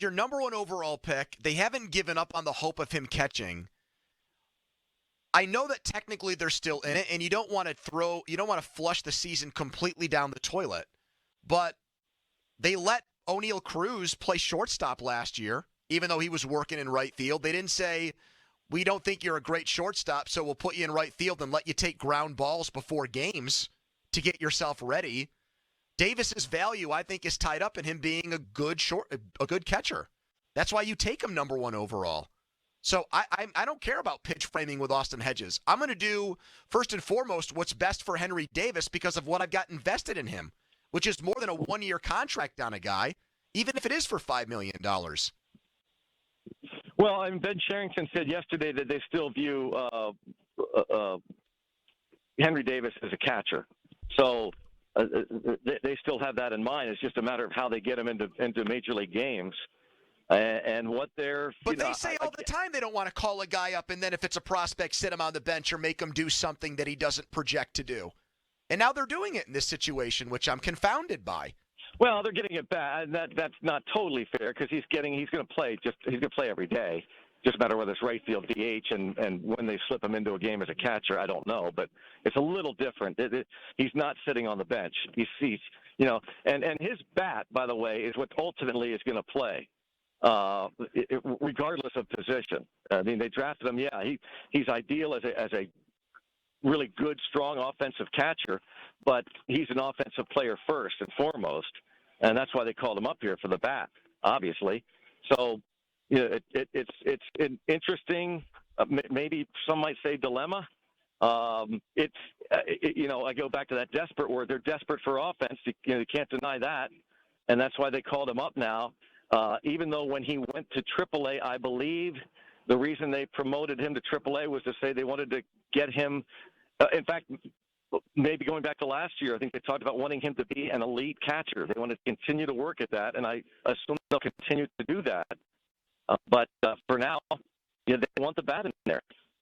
your number one overall pick. They haven't given up on the hope of him catching. I know that technically they're still in it, and you don't want to flush the season completely down the toilet. But they let O'Neal Cruz play shortstop last year, even though he was working in right field. They didn't say, we don't think you're a great shortstop, so we'll put you in right field and let you take ground balls before games to get yourself ready. Davis's value, I think, is tied up in him being a good catcher. That's why you take him number one overall. So I don't care about pitch framing with Austin Hedges. I'm going to do, first and foremost, what's best for Henry Davis because of what I've got invested in him, which is more than a one-year contract on a guy, even if it is for $5 million. Well, and Ben Cherington said yesterday that they still view Henry Davis as a catcher. So they still have that in mind. It's just a matter of how they get him into Major League games. And what they're... But they say all the time they don't want to call a guy up and then if it's a prospect, sit him on the bench or make him do something that he doesn't project to do. And now they're doing it in this situation, which I'm confounded by. Well, they're getting it back. That's not totally fair because he's going to play. He's going to play every day. Just a matter whether it's right field DH and when they slip him into a game as a catcher, I don't know. But it's a little different. He's not sitting on the bench. He's and his bat, by the way, is what ultimately is going to play. Regardless of position. I mean, they drafted him. Yeah, he's ideal as a really good, strong offensive catcher, but he's an offensive player first and foremost, and that's why they called him up here for the bat, obviously. So, it's an interesting, maybe some might say dilemma. I go back to that desperate word. They're desperate for offense. You can't deny that, and that's why they called him up now. Even though when he went to AAA, I believe the reason they promoted him to AAA was to say they wanted to get him. In fact, maybe going back to last year, I think they talked about wanting him to be an elite catcher. They want to continue to work at that, and I assume they'll continue to do that. But